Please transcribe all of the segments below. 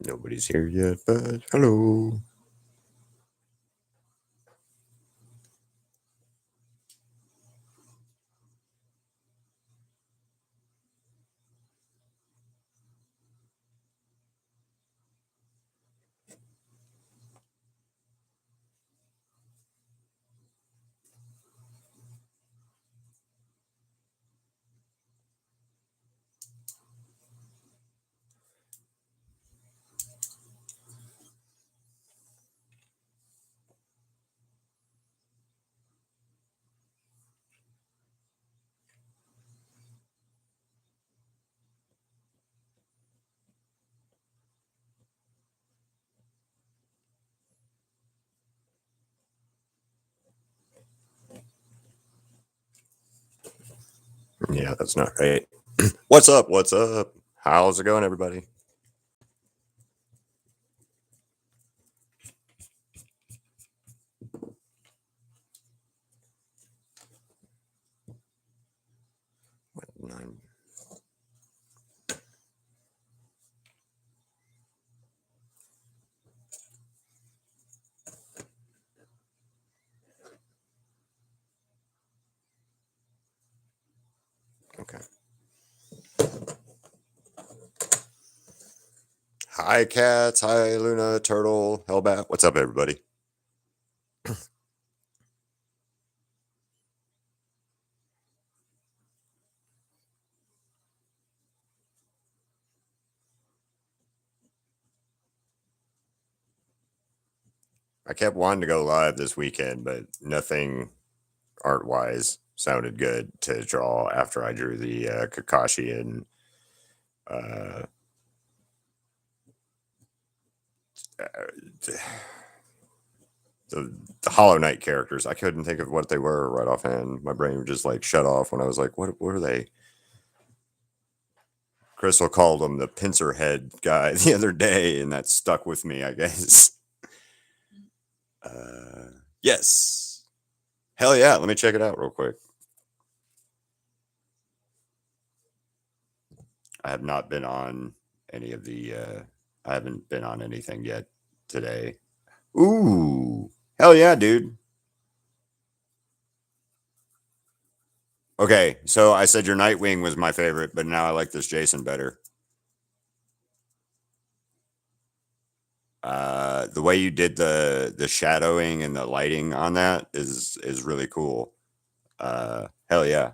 Nobody's here yet, but hello. Yeah, that's not right. What's up? What's up? How's it going, everybody? What, 9? Okay. Hi, cats. Hi, Luna, Turtle, Hellbat. What's up, everybody? I kept wanting to go live this weekend, but nothing art-wise sounded good to draw after I drew the Kakashi and uh, the Hollow Knight characters. I couldn't think of what they were right offhand. My brain would just like shut off when I was like, what are they? Crystal called him the pincer head guy the other day, and that stuck with me, I guess. Yes. Hell yeah. Let me check it out real quick. I have not been on any of the, I haven't been on anything yet today. Ooh. Hell yeah, dude. Okay. So I said your Nightwing was my favorite, but now I like this Jason better. The way you did the shadowing and the lighting on that is really cool. Hell yeah.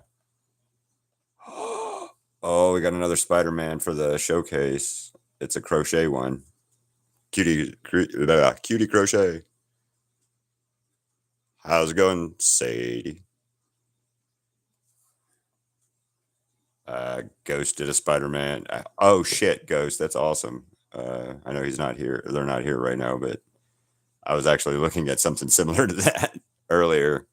Oh, we got another Spider-Man for the showcase. It's a crochet one. Cutie crochet. How's it going, Sadie? Ghost did a Spider-Man. Oh shit, Ghost, that's awesome. I know he's not here. They're not here right now, but I was actually looking at something similar to that earlier.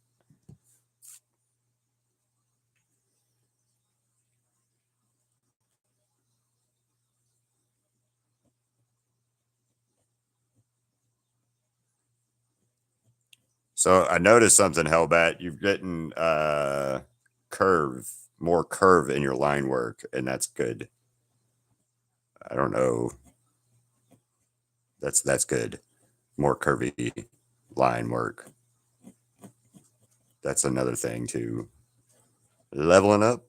So I noticed something, Hellbat. You've gotten more curve in your line work, and that's good. I don't know. That's good. More curvy line work. That's another thing too. Leveling up.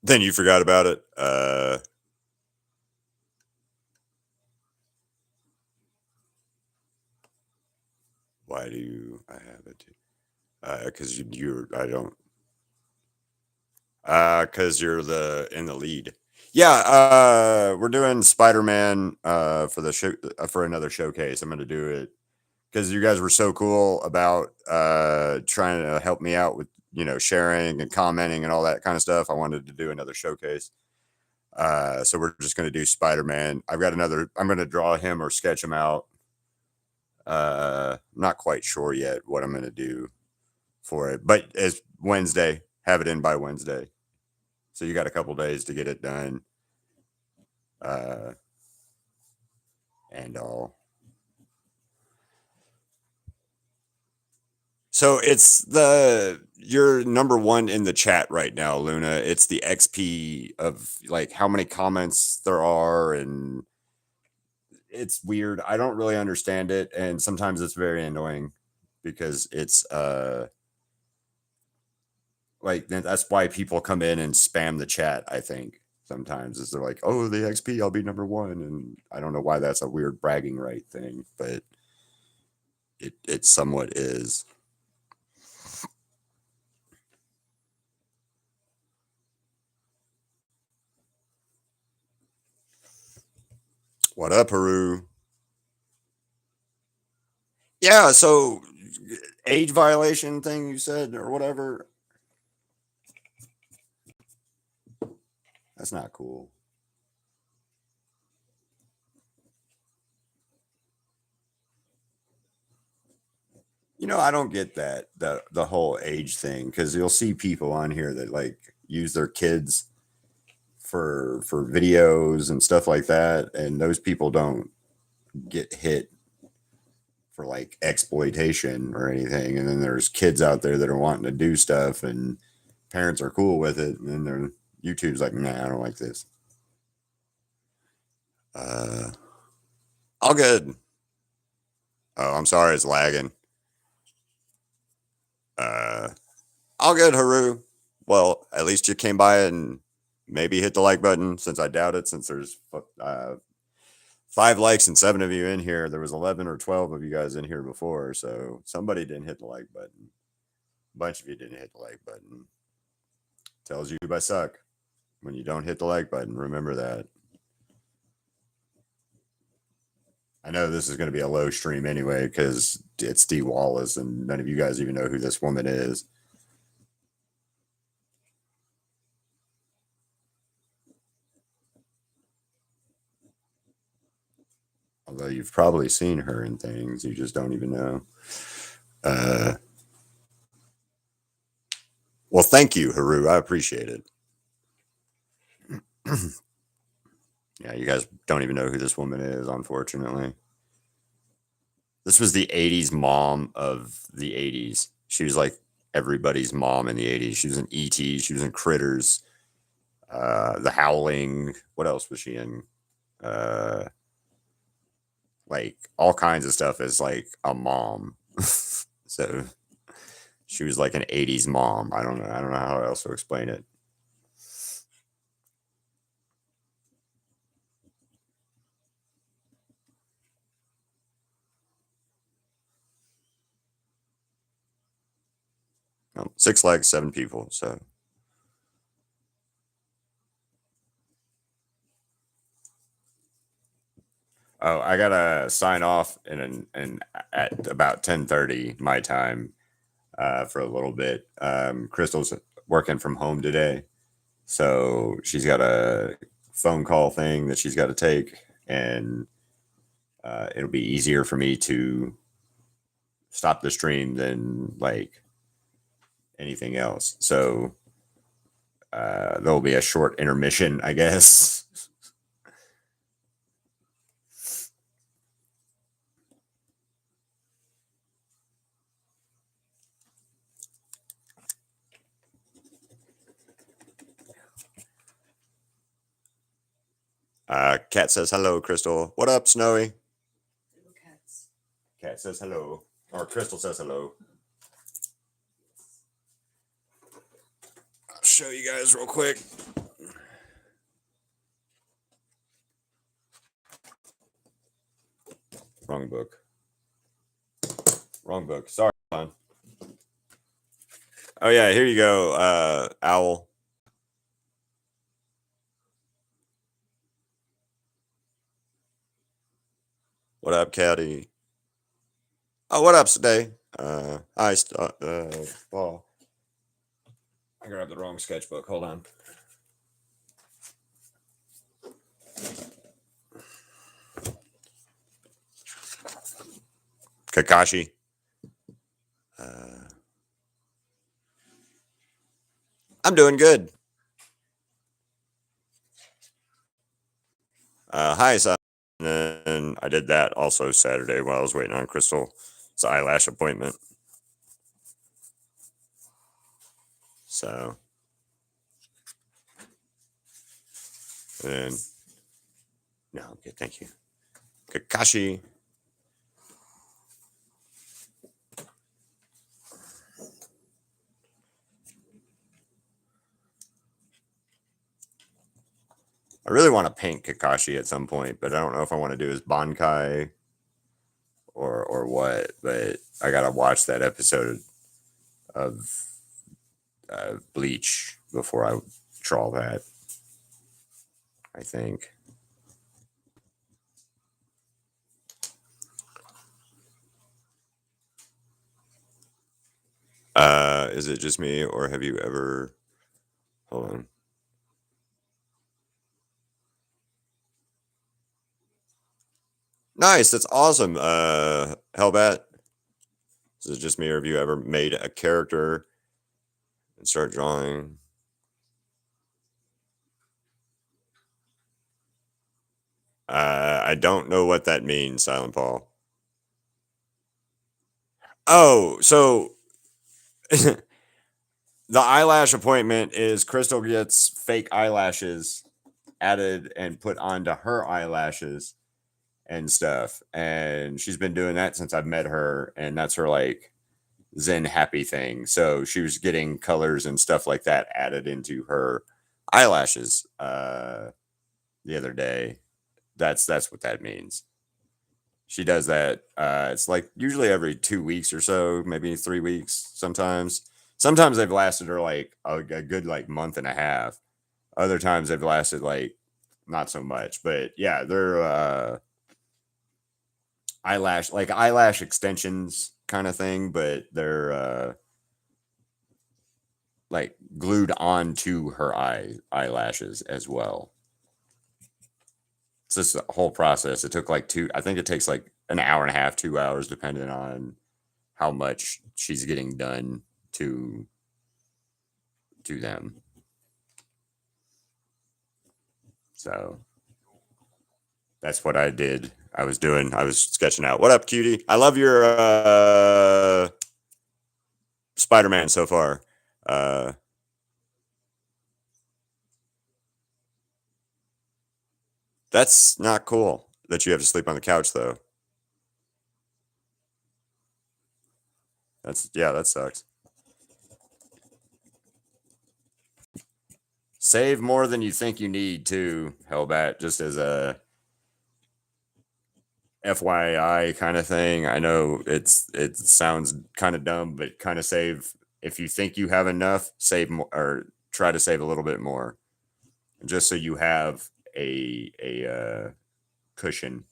Then you forgot about it. Why do I have it? Because I don't. Because you're in the lead. Yeah, we're doing Spider-Man for the show for another showcase. I'm going to do it because you guys were so cool about trying to help me out with sharing and commenting and all that kind of stuff. I wanted to do another showcase. So we're just going to do Spider-Man. I've got another. I'm going to draw him or sketch him out. Not quite sure yet what I'm going to do for it, but it's Wednesday. Have it in by Wednesday. So you got a couple days to get it done. And all. So you're number one in the chat right now, Luna. It's the XP of like how many comments there are, and it's weird. I don't really understand it, and sometimes it's very annoying because it's like that's why people come in and spam the chat. I think sometimes is they're like, "Oh, the XP, I'll be number one," and I don't know why that's a weird bragging right thing, but it somewhat is. What up, Haru? Yeah, so age violation thing you said or whatever. That's not cool. I don't get the whole age thing because you'll see people on here that like use their kids for videos and stuff like that, and those people don't get hit for like exploitation or anything. And then there's kids out there that are wanting to do stuff, and parents are cool with it, and then their YouTube's like, nah, I don't like this. All good. Oh, I'm sorry, it's lagging. All good, Haru. Well, at least you came by and maybe hit the like button, since I doubt it, since there's 5 likes and 7 of you in here. There was 11 or 12 of you guys in here before, so somebody didn't hit the like button. A bunch of you didn't hit the like button. Tells you I suck when you don't hit the like button. Remember that. I know this is going to be a low stream anyway because it's Dee Wallace and none of you guys even know who this woman is. Although you've probably seen her in things, you just don't even know. Well, thank you, Haru. I appreciate it. Yeah, you guys don't even know who this woman is, unfortunately. This was the 80s mom of the 80s. She was like everybody's mom in the 80s. She was in E.T., she was in Critters, The Howling. What else was she in? Like all kinds of stuff as like a mom. So she was like an 80s mom. I don't know how else to explain it. No, 6 legs, 7 people. So oh, I gotta sign off in at about 10:30 my time for a little bit. Crystal's working from home today, so she's got a phone call thing that she's got to take, and it'll be easier for me to stop the stream than like anything else. So there'll be a short intermission, I guess. Cat says hello, Crystal. What up, Snowy? Cat says hello, or Crystal says hello. I'll show you guys real quick. Wrong book. Wrong book. Sorry, man. Oh yeah, here you go, Owl. What up, Caddy? Oh, what up, today? Hi, Paul. I grabbed the wrong sketchbook. Hold on. Kakashi. I'm doing good. Hi, son. And I did that also Saturday while I was waiting on Crystal's eyelash appointment. So, and no, okay, thank you. Kakashi. I really want to paint Kakashi at some point, but I don't know if I want to do his Bankai or what. But I gotta watch that episode of Bleach before I draw that. I think. Is it just me, or have you ever? Hold on. Nice, that's awesome. Hellbat. Is it just me, or have you ever made a character and start drawing? I don't know what that means, Silent Paul. Oh, so the eyelash appointment is Crystal gets fake eyelashes added and put onto her eyelashes and stuff. And she's been doing that since I've met her, and that's her like Zen happy thing. So she was getting colors and stuff like that added into her eyelashes the other day. That's what that means. She does that. It's like usually every 2 weeks or so, maybe 3 weeks. Sometimes they've lasted her like a good like month and a half. Other times they've lasted like not so much. But yeah, they're eyelash extensions kind of thing, but they're like glued onto her eyelashes as well. It's just a whole process. It took like I think it takes like an hour and a half, 2 hours, depending on how much she's getting done to them. So that's what I did. I was sketching out. What up, cutie? I love your Spider-Man so far. That's not cool that you have to sleep on the couch though. That sucks. Save more than you think you need to, Hellbat, just as a FYI kind of thing. I know it sounds kind of dumb, but kind of save if you think you have enough, save more or try to save a little bit more, just so you have a cushion.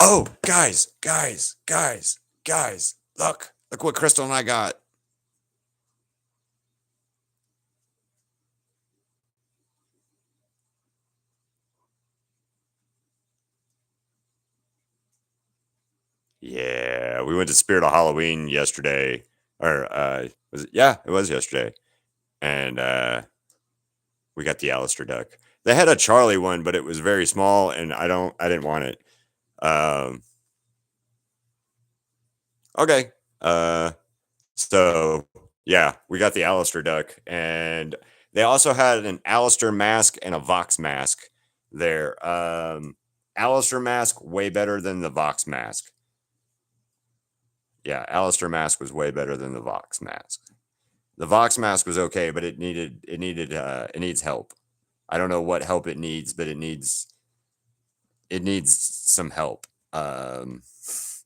Oh, guys, look what Crystal and I got. Yeah, we went to Spirit of Halloween yesterday, or was it? Yeah, it was yesterday, and we got the Alistair duck. They had a Charlie one, but it was very small, and I didn't want it. Okay, so yeah, we got the Alistair duck, and they also had an Alistair mask and a Vox mask there. Alistair mask way better than the Vox mask. Yeah, Alistair mask was way better than the Vox mask. The Vox mask was okay, but it needs help. I don't know what help it needs, but it needs some help. That's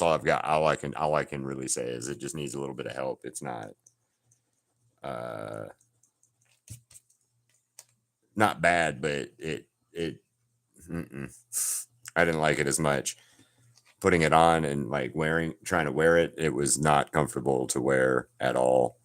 all I've got. All I can really say is it just needs a little bit of help. It's not bad, but it I didn't like it as much. Putting it on and like trying to wear it, it was not comfortable to wear at all.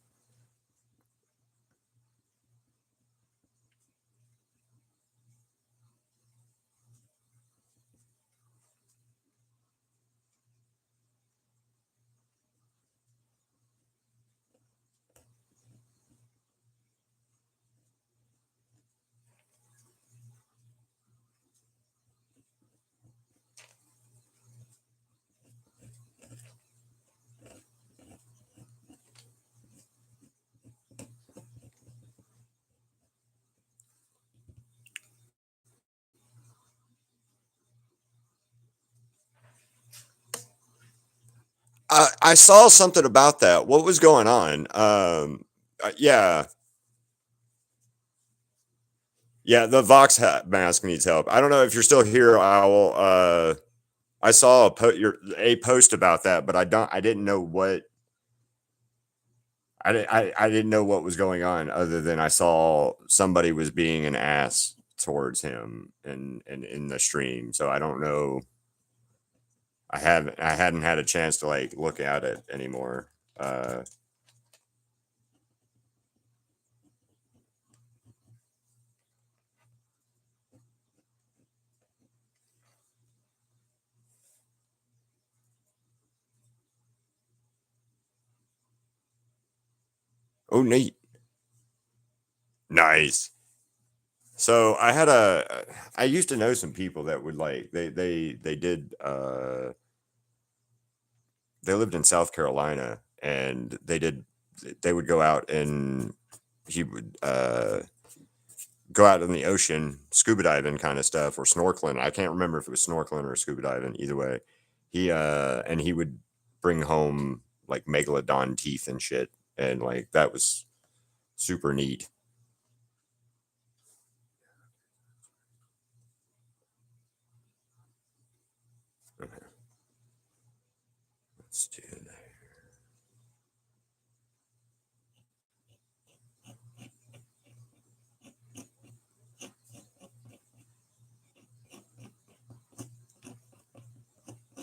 I saw something about that. What was going on? Yeah, yeah. The Vox hat mask needs help. I don't know if you're still here, Owl. I saw a post about that, but I didn't know what I didn't know what was going on other than I saw somebody was being an ass towards him and in the stream. So I don't know. I hadn't had a chance to like look at it anymore. Uh, oh, neat, nice. So I used to know some people that would like they did they lived in South Carolina and they would go out and he would go out in the ocean scuba diving kind of stuff or snorkeling. I can't remember if it was snorkeling or scuba diving. Either way, he would bring home like megalodon teeth and shit, and like that was super neat. Okay, let's do that.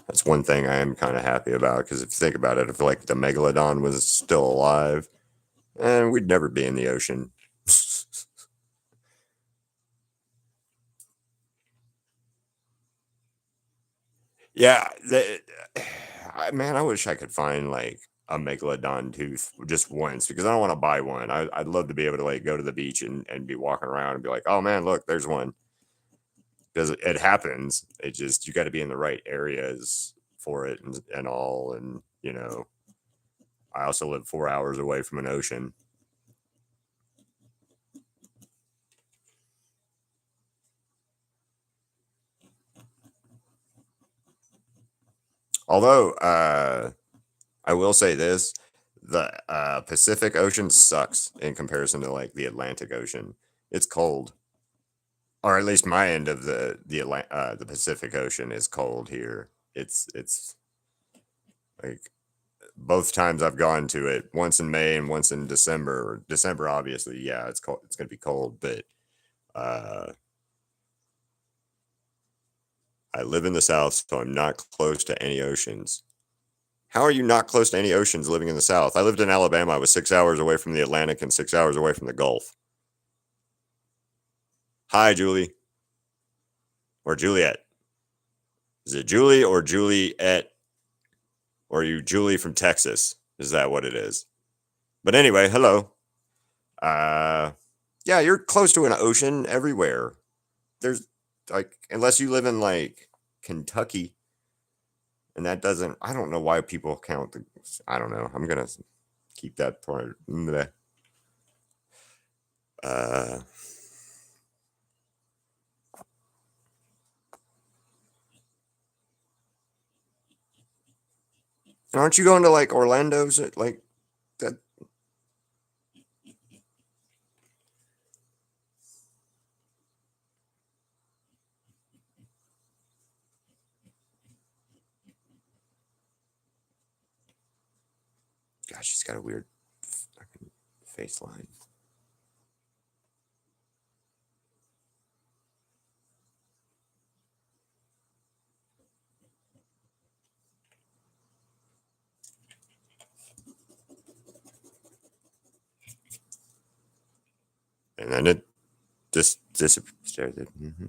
That's one thing I am kind of happy about because if you think about it, if like the megalodon was still alive, we'd never be in the ocean. Yeah, man, I wish I could find like a megalodon tooth just once because I don't want to buy one. I'd love to be able to like go to the beach and be walking around and be like, oh man, look, there's one. Because it happens. It just you got to be in the right areas for it and all. And you know, I also live 4 hours away from an ocean. Although I will say this: the Pacific Ocean sucks in comparison to like the Atlantic Ocean. It's cold, or at least my end of the Pacific Ocean is cold here. It's like both times I've gone to it, once in May and once in December. December, obviously, yeah, it's cold. It's gonna be cold, but uh, I live in the South, so I'm not close to any oceans. How are you not close to any oceans living in the South? I lived in Alabama. I was 6 hours away from the Atlantic and 6 hours away from the Gulf. Hi, Julie or Juliet. Is it Julie or Juliet? Or are you Julie from Texas? Is that what it is? But anyway, hello. Uh, yeah, you're close to an ocean everywhere. There's like, unless you live in like Kentucky, and that doesn't, I don't know why people count the, I don't know. I'm going to keep that part. Uh, aren't you going to like Orlando's? Like that? Gosh, she's got a weird fucking face line. And then it just disappeared. Mm-hmm.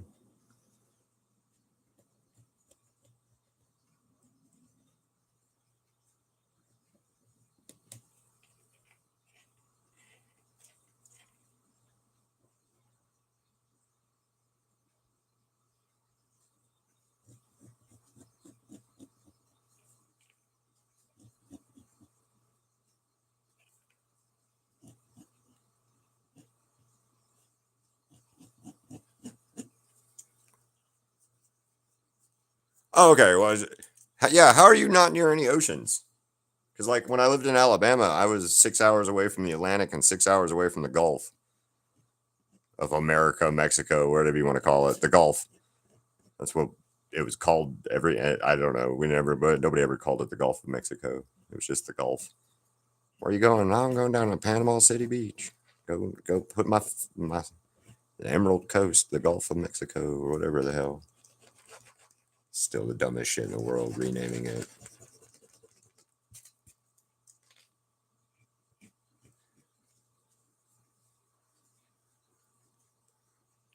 Oh, okay. Well, yeah. How are you not near any oceans? Because like when I lived in Alabama, I was 6 hours away from the Atlantic and 6 hours away from the Gulf of America, Mexico, whatever you want to call it, the Gulf. That's what it was called. I don't know. But nobody ever called it the Gulf of Mexico. It was just the Gulf. Where are you going? No, I'm going down to Panama City Beach. Go put my the Emerald Coast, the Gulf of Mexico, or whatever the hell. Still the dumbest shit in the world, renaming it.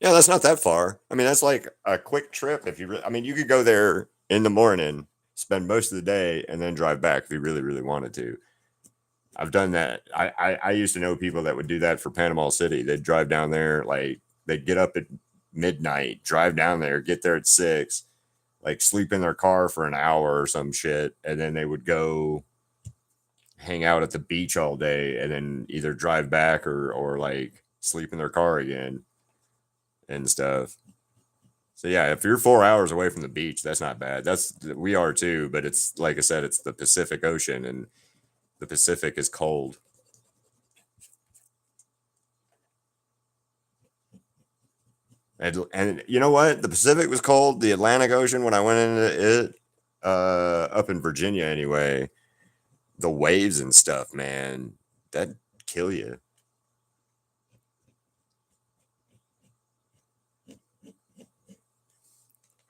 Yeah, that's not that far. I mean, that's like a quick trip. I mean, you could go there in the morning, spend most of the day, and then drive back if you really, really wanted to. I've done that. I used to know people that would do that for Panama City. They'd drive down there, like they'd get up at midnight, drive down there, get there at 6, like sleep in their car for an hour or some shit, and then they would go hang out at the beach all day, and then either drive back or like sleep in their car again and stuff. So yeah, if you're 4 hours away from the beach, that's not bad. We are too, but it's like I said, it's the Pacific Ocean, and the Pacific is cold. And you know what? The Pacific was cold. The Atlantic Ocean, when I went into it, up in Virginia anyway, the waves and stuff, man, that'd kill you.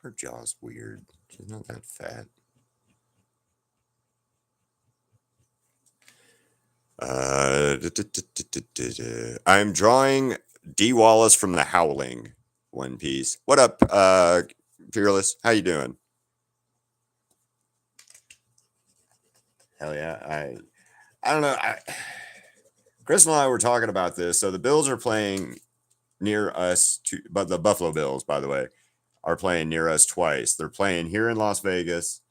Her jaw's weird. She's not that fat. I'm drawing Dee Wallace from the Howling One Piece. What up, Fearless? How you doing? Hell yeah. I don't know. Chris and I were talking about this. So the Bills are playing near us, but the Buffalo Bills, by the way, are playing near us twice. They're playing here in Las Vegas,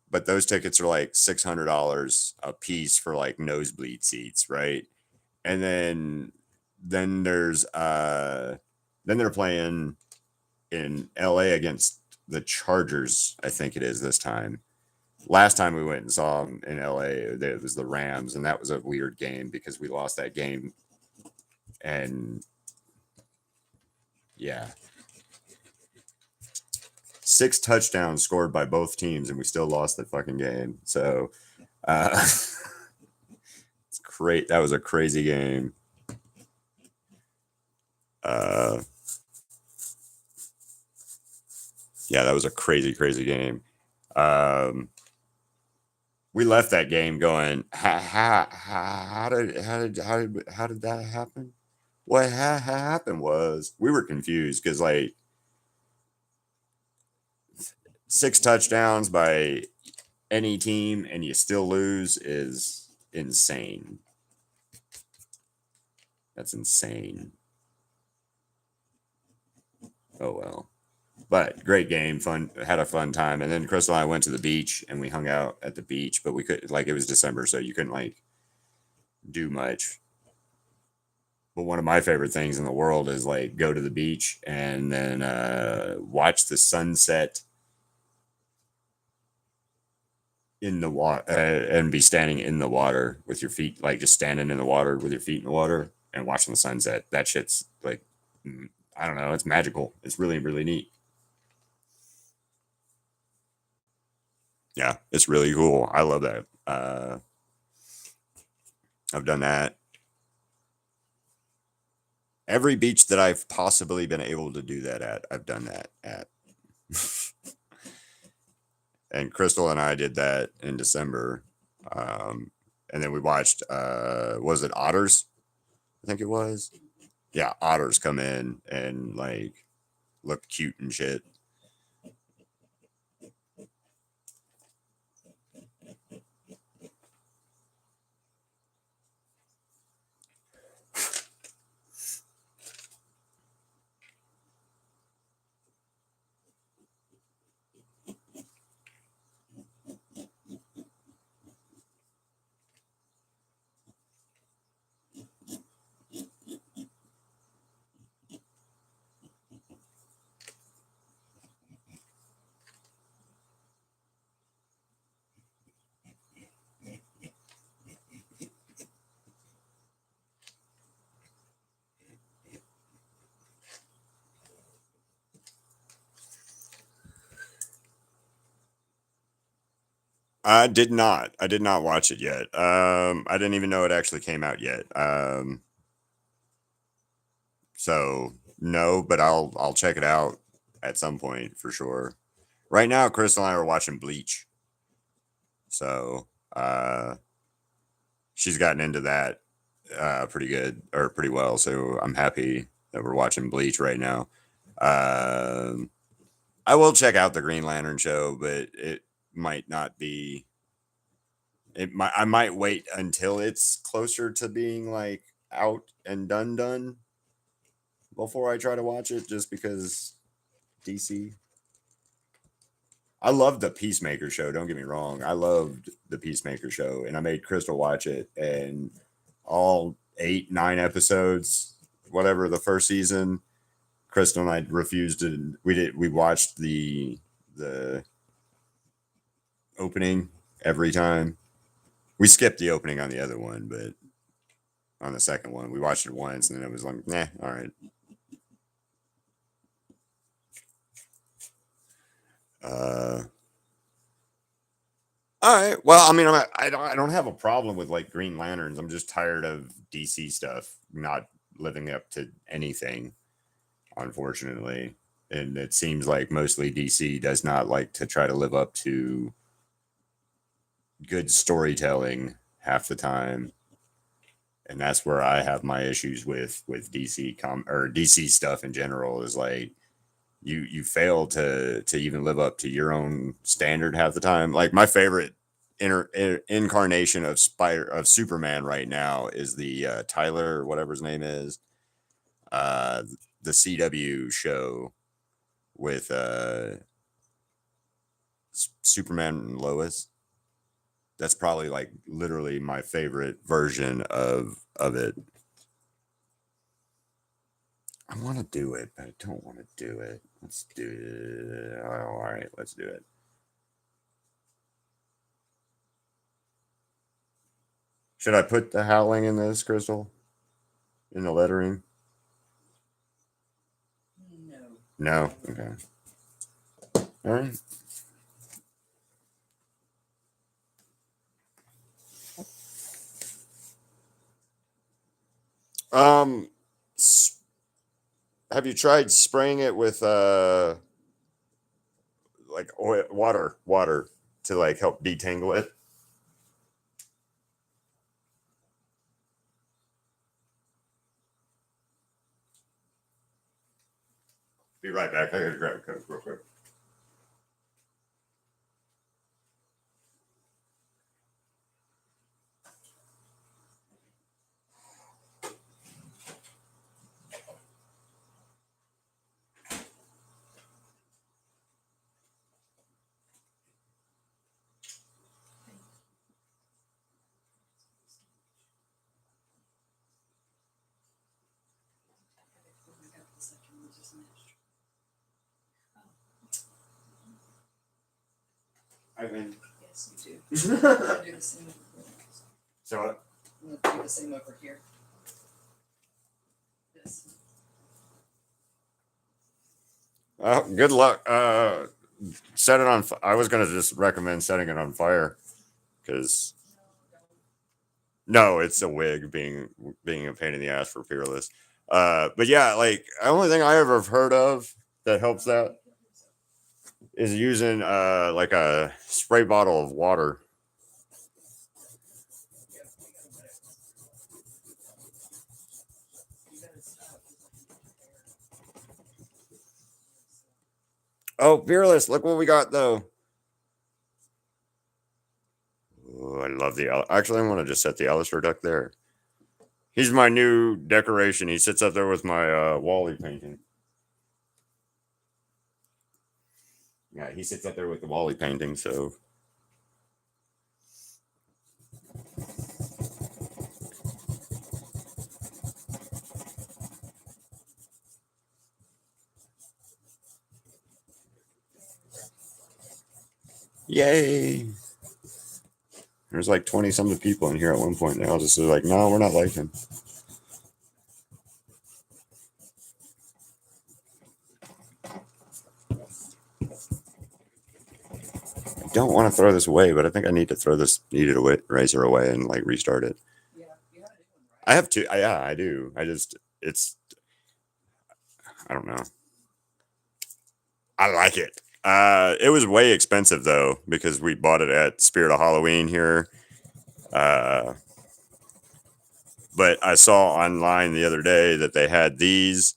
but those tickets are like $600 a piece for like nosebleed seats, right? And then there's then they're playing in LA against the Chargers, I think it is this time. Last time we went and saw them in LA, it was the Rams, and that was a weird game because we lost that game. And yeah, 6 touchdowns scored by both teams, and we still lost that fucking game. So it's great. That was a crazy game. Yeah, that was a crazy, crazy game. We left that game going, how did that happen? What happened was we were confused because like 6 touchdowns by any team and you still lose is insane. That's insane. Oh well. But great game, fun, had a fun time. And then Crystal and I went to the beach and we hung out at the beach, but we could like it was December, so you couldn't like do much. But one of my favorite things in the world is like go to the beach and then watch the sunset in the water and be standing in the water with your feet, like just standing in the water with your feet in the water and watching the sunset. That shit's like, I don't know, it's magical. It's really, really neat. Yeah, it's really cool. I love that. I've done that. Every beach that I've possibly been able to do that at, I've done that at. And Crystal and I did that in December. And then we watched, was it Otters? I think it was. Yeah, otters come in and like look cute and shit. I did not. I did not watch it yet. I didn't even know it actually came out yet. So no, but I'll check it out at some point for sure. Right now, Crystal and I are watching Bleach, so she's gotten into that pretty good or pretty well. So I'm happy that we're watching Bleach right now. Um, I will check out the Green Lantern show, but it might not be. It might. I might wait until it's closer to being like out and done before I try to watch it, just because DC. I loved the Peacemaker show. Don't get me wrong. I loved the Peacemaker show, and I made Crystal watch it, and all 8, 9 episodes, whatever the first season. Crystal and I refused to. We watched the opening every time. We skipped the opening on the other one, but on the second one, we watched it once, and then it was like, nah, all right. All right. Well, I mean, I don't have a problem with like Green Lanterns. I'm just tired of DC stuff not living up to anything, unfortunately. And it seems like mostly DC does not like to try to live up to good storytelling half the time. And that's where I have my issues with DC stuff in general is like you fail to even live up to your own standard half the time. Like my favorite incarnation of Superman right now is the Tyler, whatever his name is, uh, the CW show with Superman and Lois. That's probably like literally my favorite version of it. I want to do it, but I don't want to do it. Let's do it. Oh, all right, let's do it. Should I put the Howling in this, Crystal? In the lettering? No. Okay. All right. Um, have you tried spraying it with like oil, water to like help detangle it? Be right back. I gotta grab a coke real quick. I mean, Yes, you do. I'm gonna do the same over here. so I'm gonna do the same over here. This. good luck. Set it on. I was gonna just recommend setting it on fire because no, it's a wig being a pain in the ass for Fearless. But yeah, like the only thing I ever have heard of that helps that is using like a spray bottle of water. Oh, Fearless, look what we got though. Oh, I love actually I want to just set the Alistair duck there. He's my new decoration. He sits up there with my Wally painting. Yeah, he sits up there with the Wally painting, so yay. There's like 20 something people in here at one point. They all just like, no, we're not like him. I don't want to throw this away, but I think I need to throw this razor away and like restart it. Yeah, you have a new one, right? I have two. Yeah, I do. I don't know. I like it. It was way expensive though because we bought it at Spirit of Halloween here. But I saw online the other day that they had these.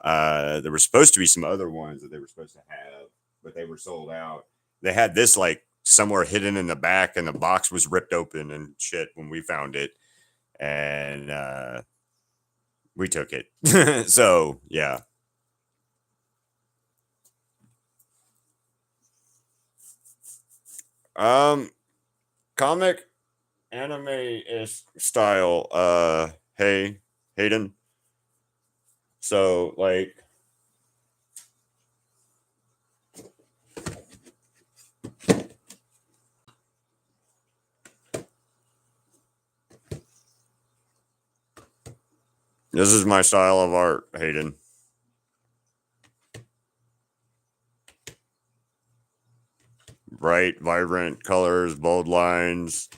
There were supposed to be some other ones that they were supposed to have, but they were sold out. They had this like somewhere hidden in the back, and the box was ripped open and shit when we found it, and we took it. So yeah. Comic anime is style. Hey, Hayden. So like. This is my style of art, Hayden. Bright, vibrant colors, bold lines.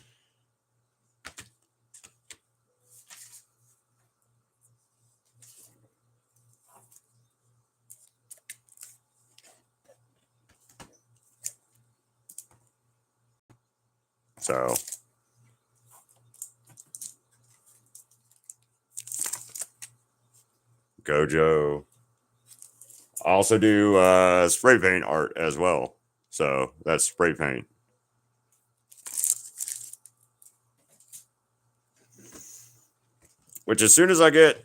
So Gojo. I also do spray paint art as well. So that's spray paint. Which as soon as I get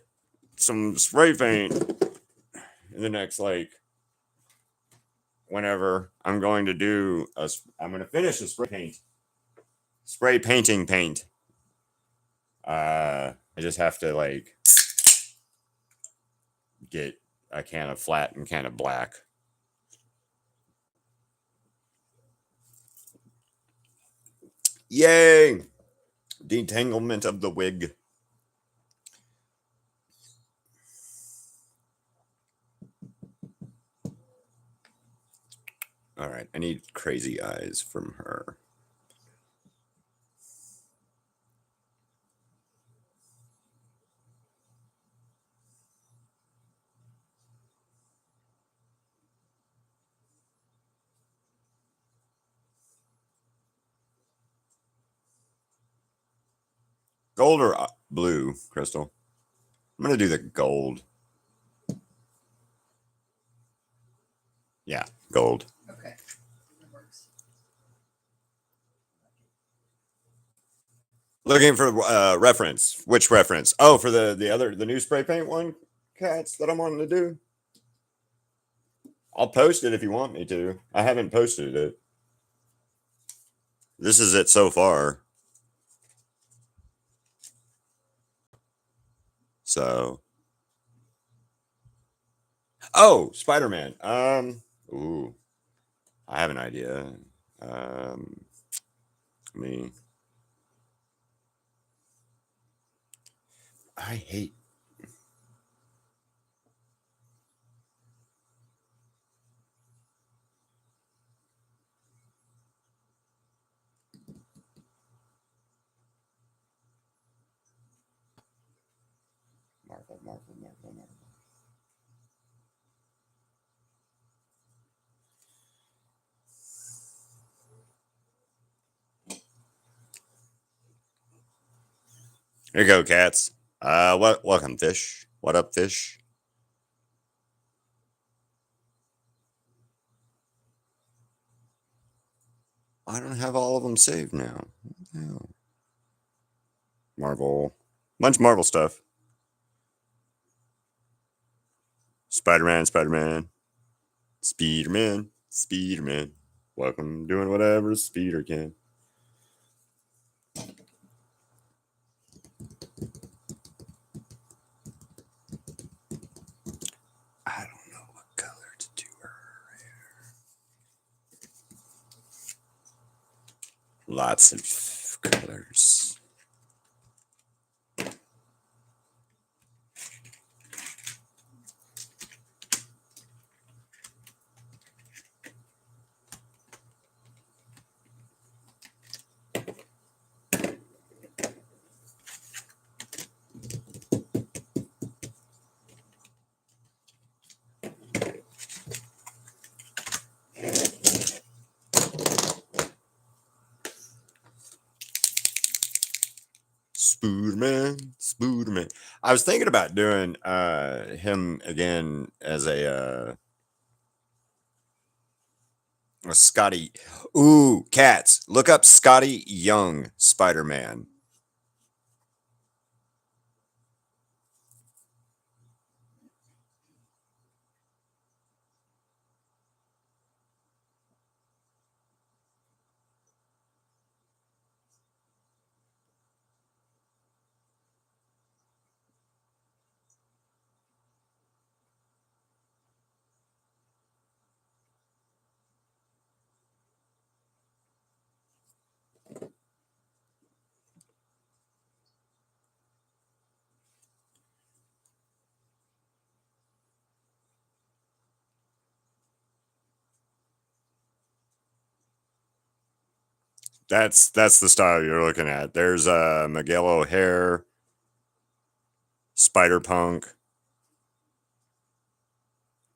some spray paint in the next like whenever I'm going to finish the spray painting paint. I just have to like get a can of flat and can of black. Yay! Detanglement of the wig. All right, I need crazy eyes from her. Gold or blue, Crystal? I'm going to do the gold. Yeah, gold. Okay. That works. Looking for reference. Which reference? Oh, for the new spray paint one, cats that I'm wanting to do. I'll post it if you want me to. I haven't posted it. This is it so far. So. Oh, Spider-Man. Ooh, I have an idea. Me. I hate. Marvel. Here you go, cats. Welcome, fish. What up, fish? I don't have all of them saved now. Oh. Marvel. Bunch of Marvel stuff. Spider-Man. Speederman. Welcome, doing whatever Speeder can. I don't know what color to do her hair. Lots of colors. Spooderman. I was thinking about doing him again as a Scotty. Ooh, cats. Look up Scotty Young Spider-Man. That's the style you're looking at. There's Miguel O'Hare, Spider Punk,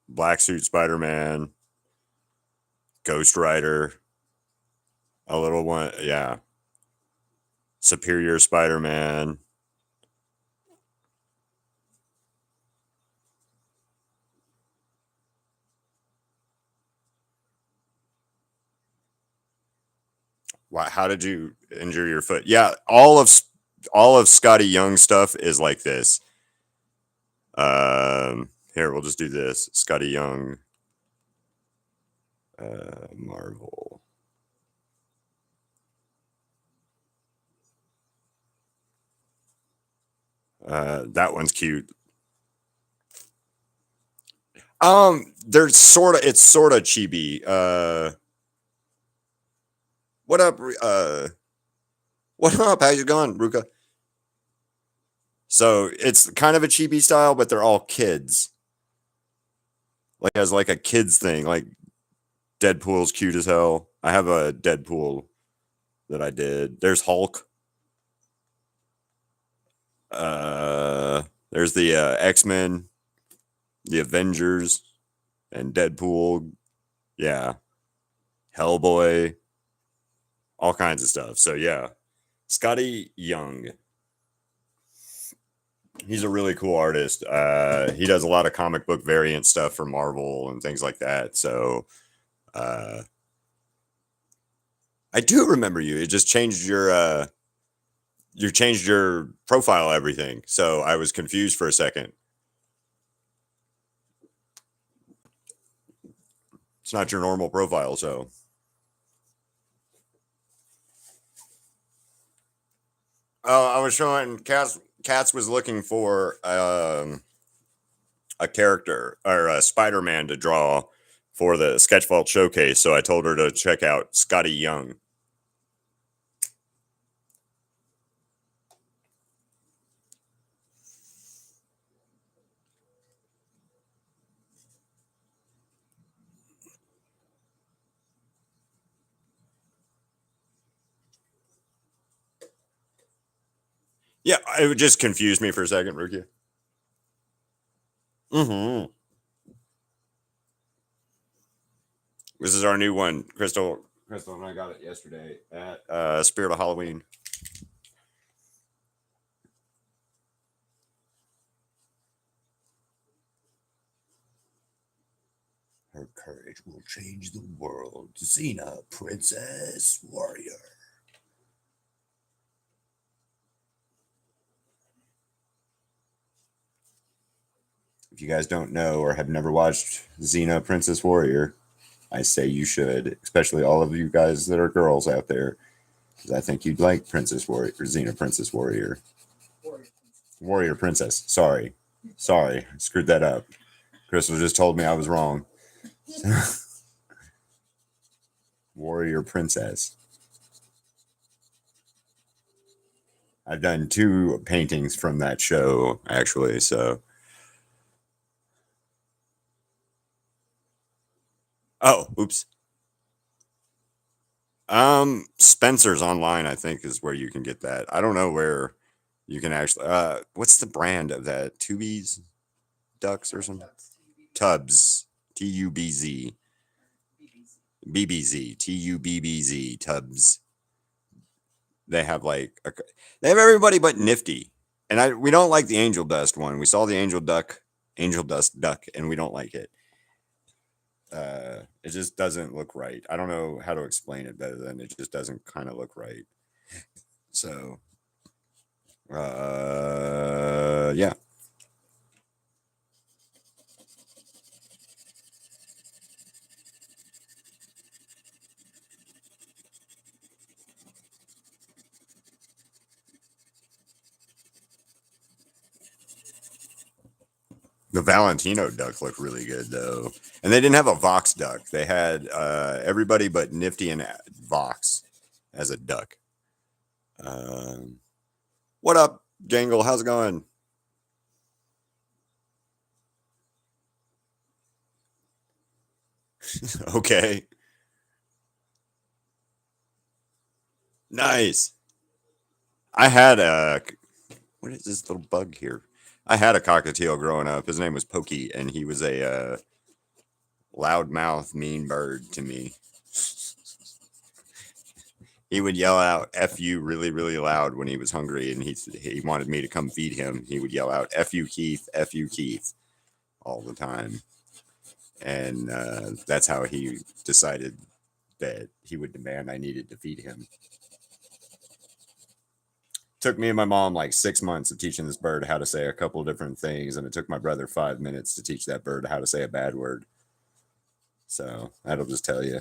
Black Suit Spider-Man, Ghost Rider, a little one, yeah. Superior Spider-Man. Wow, how did you injure your foot? Yeah, all of Scotty Young stuff is like this. Here we'll just do this. Scotty Young, Marvel. That one's cute. There's it's sort of chibi. What up? What up? How's it going, Ruka? So it's kind of a chibi style, but they're all kids. Like as like a kids thing. Like Deadpool's cute as hell. I have a Deadpool that I did. There's Hulk. There's the X-Men, the Avengers, and Deadpool. Yeah. Hellboy. All kinds of stuff. So yeah. Scotty Young. He's a really cool artist. He does a lot of comic book variant stuff for Marvel and things like that. So I do remember you. It just changed your you changed your profile, everything. So I was confused for a second. It's not your normal profile, so I was showing Cats was looking for a character or a Spider-Man to draw for the Sketch Vault showcase. So I told her to check out Scotty Young. Yeah, it just confused me for a second, Rukia. Mm-hmm. This is our new one, Crystal. Crystal and I got it yesterday at Spirit of Halloween. Her courage will change the world. Xena, Princess Warrior. If you guys don't know or have never watched Xena, Princess Warrior, I say you should, especially all of you guys that are girls out there, because I think you'd like Princess Warrior or Xena, Princess Warrior. Warrior Princess. Sorry. I screwed that up. Crystal just told me I was wrong. Warrior Princess. I've done 2 paintings from that show, actually, so. Oh, oops. Spencer's online, I think, is where you can get that. I don't know where you can actually what's the brand of that? Tubies ducks or something? Tubs. Tubz. BBZ. Tubbz. they have like they have everybody but Nifty, and we don't like the Angel Dust one. We saw the Angel Dust duck, and we don't like it. It just doesn't look right. I don't know how to explain it better than it just doesn't kind of look right. So, yeah. The Valentino duck looked really good though, and they didn't have a Vox duck. They had everybody but Nifty and Vox as a duck. What up, Gangle? How's it going? Okay, nice. I had a what is this little bug here? I had a cockatiel growing up. His name was Pokey, and he was a loudmouth, mean bird to me. He would yell out "F you" really, really loud when he was hungry, and he wanted me to come feed him. He would yell out "F you, Keith, F you, Keith" all the time, and that's how he decided that he would demand I needed to feed him. Took me and my mom like 6 months of teaching this bird how to say a couple different things, and it took my brother 5 minutes to teach that bird how to say a bad word. So that'll just tell you.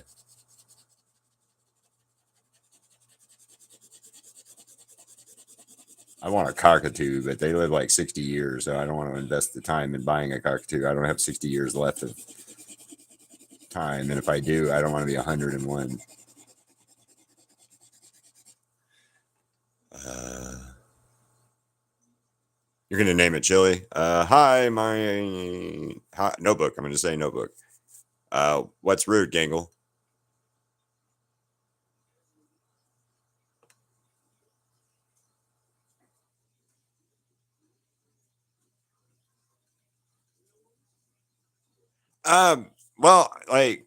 I want a cockatoo, but they live like 60 years, so I don't want to invest the time in buying a cockatoo. I don't have 60 years left of time, and if I do, I don't want to be 101. You're gonna name it Chili. Hi, notebook. I'm gonna say notebook. What's rude, Gangle? Well, like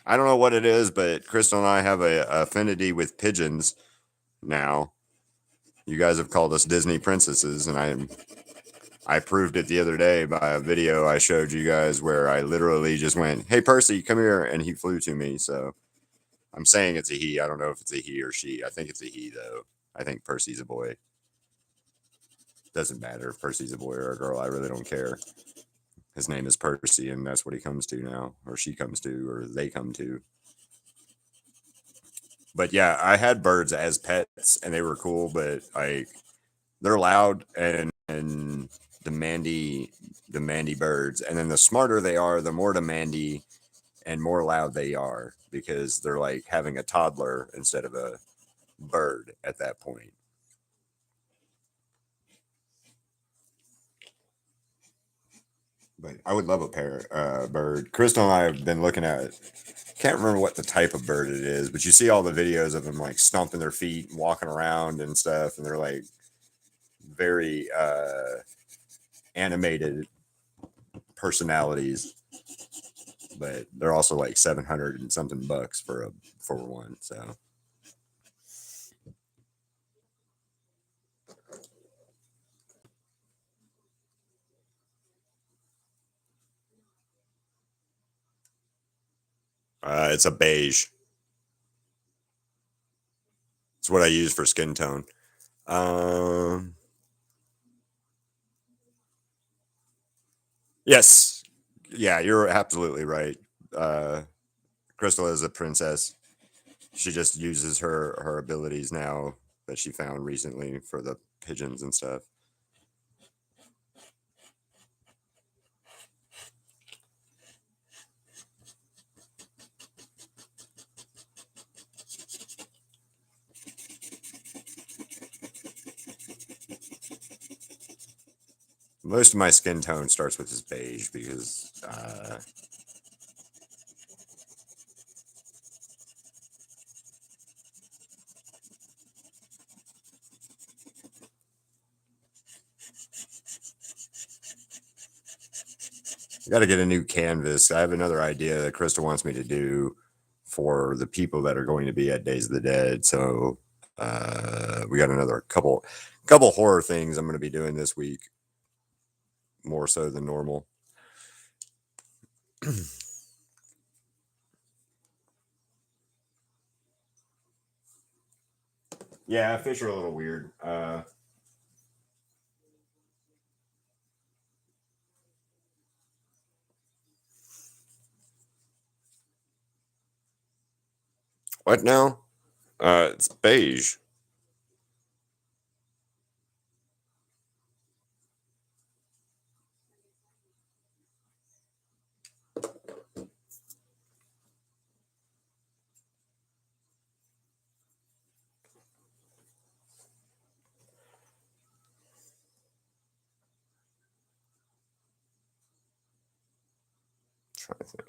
I don't know what it is, but Crystal and I have a affinity with pigeons now. You guys have called us Disney princesses, and I proved it the other day by a video I showed you guys where I literally just went, "Hey Percy, come here," and he flew to me. So I'm saying it's a he. I don't know if it's a he or she. I think it's a he though. I think Percy's a boy. Doesn't matter if Percy's a boy or a girl. I really don't care. His name is Percy, and that's what he comes to now, or she comes to, or they come to. But yeah, I had birds as pets, and they were cool. But like, they're loud and demandy birds, and then the smarter they are, the more demandy and more loud they are because they're like having a toddler instead of a bird at that point. But I would love a bird. Crystal and I have been looking at. Can't remember what the type of bird it is, but you see all the videos of them like stomping their feet and walking around and stuff, and they're like very animated personalities. But they're also like 700 and something bucks for one. So it's a beige. It's what I use for skin tone. Yes. Yeah, you're absolutely right. Crystal is a princess. She just uses her abilities now that she found recently for the pigeons and stuff. Most of my skin tone starts with this beige because I got to get a new canvas. I have another idea that Krista wants me to do for the people that are going to be at Days of the Dead. So We got another couple horror things I'm going to be doing this week, more so than normal. Yeah, fish are a little weird. What now? It's beige. Trying to think.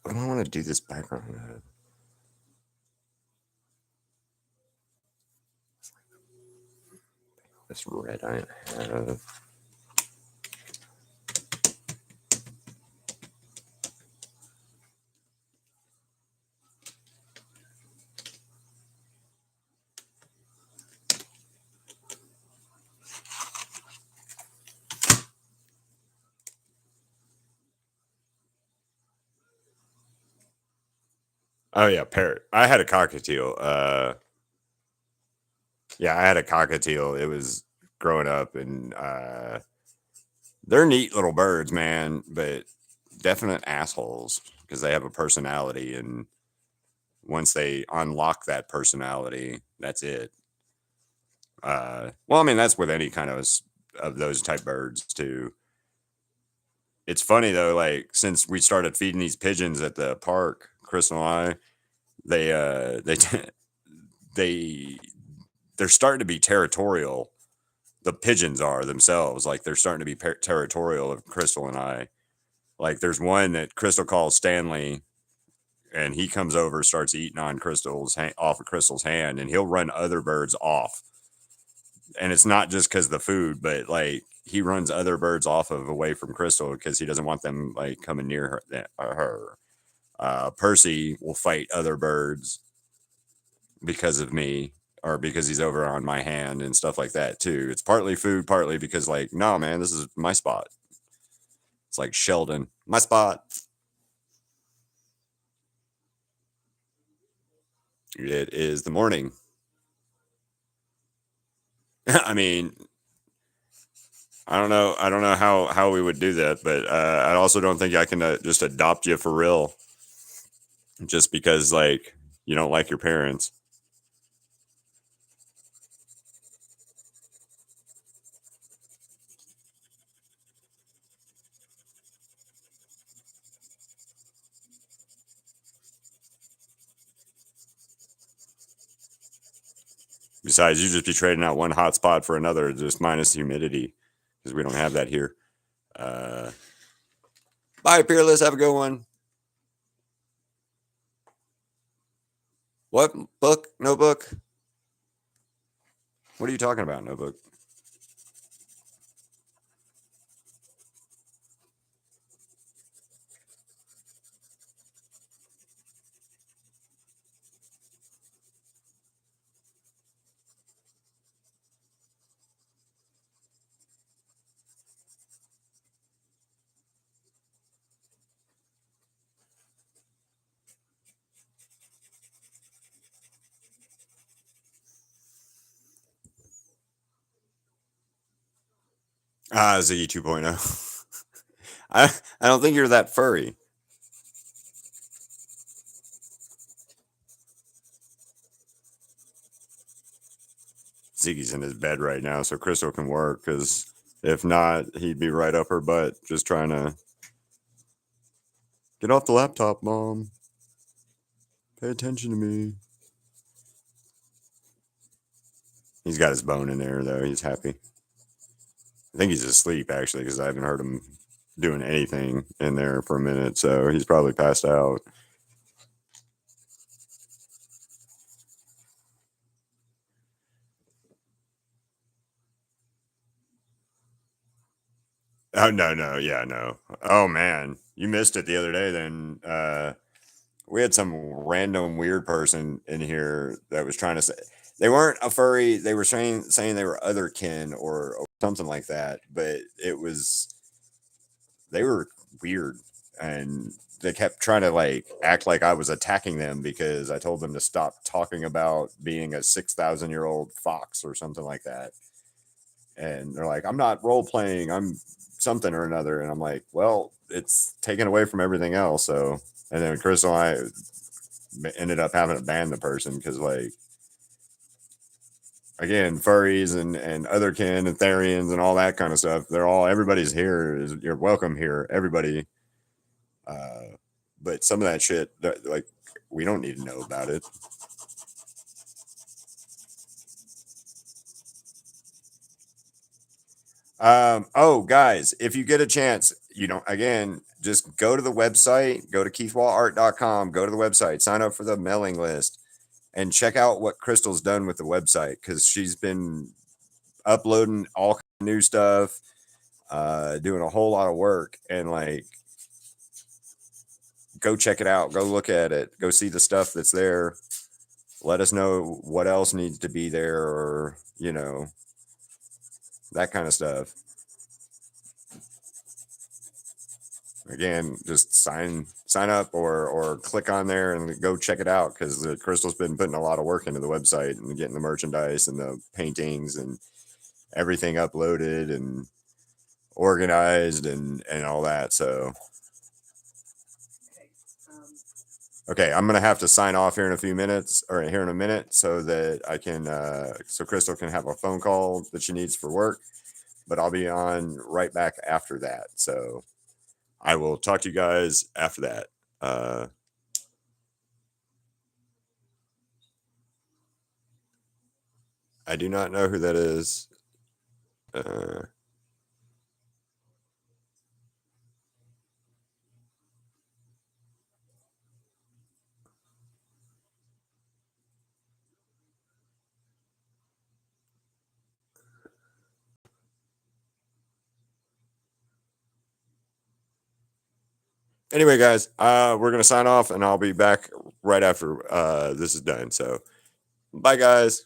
What do I want to do this background of? This red I have. Oh yeah, parrot. I had a cockatiel. Yeah, I had a cockatiel. It was growing up, and they're neat little birds, man, but definite assholes because they have a personality, and once they unlock that personality, that's it. Well, I mean, that's with any kind of those type birds too. It's funny though, like since we started feeding these pigeons at the park, Crystal and I, they they they're starting to be territorial. The pigeons are themselves, like they're starting to be territorial of Crystal and I. Like there's one that Crystal calls Stanley, and he comes over, starts eating on off of Crystal's hand, and he'll run other birds off. And it's not just because the food, but like he runs other birds off of away from Crystal because he doesn't want them like coming near her. Percy will fight other birds because of me or because he's over on my hand and stuff like that too. It's partly food, partly because like, no, man, this is my spot. It's like Sheldon, my spot. It is the morning. I mean, I don't know. I don't know how we would do that, but I also don't think I can just adopt you for real, just because like you don't like your parents. Besides, you just be trading out one hot spot for another, just minus humidity, because we don't have that here. Uh, Bye, Peerless. Have a good one. What book? Notebook? What are you talking about, notebook? Ziggy 2.0. I don't think you're that furry. Ziggy's in his bed right now, so Crystal can work, because if not, he'd be right up her butt just trying to get off the laptop, Mom. Pay attention to me. He's got his bone in there, though. He's happy. I think he's asleep, actually, because I haven't heard him doing anything in there for a minute, so he's probably passed out. Oh, no, yeah, no. Oh, man. You missed it the other day then. We had some random weird person in here that was trying to say they weren't a furry. They were saying they were other kin or something like that. But it was they were weird and they kept trying to like act like I was attacking them because I told them to stop talking about being a 6,000-year-old fox or something like that. And they're like, I'm not role playing, I'm something or another. And I'm like, well, it's taken away from everything else. So, and then Crystal and I ended up having to ban the person because, like, again, furries and other kin and Therians and all that kind of stuff, everybody's here. You're welcome here, everybody. Uh, but some of that shit, like, we don't need to know about it. Oh, guys, if you get a chance, again, just go to the website, go to keithwallart.com, go to the website, sign up for the mailing list, and check out what Crystal's done with the website because she's been uploading all kinds of new stuff, doing a whole lot of work. And, like, go check it out, go look at it, go see the stuff that's there. Let us know what else needs to be there or, that kind of stuff. Again, just sign up or click on there and go check it out because the Crystal's been putting a lot of work into the website and getting the merchandise and the paintings and everything uploaded and organized and all that. So Okay. okay, I'm gonna have to sign off here in a few minutes or here in a minute so that I can so Crystal can have a phone call that she needs for work, but I'll be on right back after that. So I will talk to you guys after that. I do not know who that is. Uh, anyway, guys, we're gonna sign off, and I'll be back right after this is done. So, bye, guys.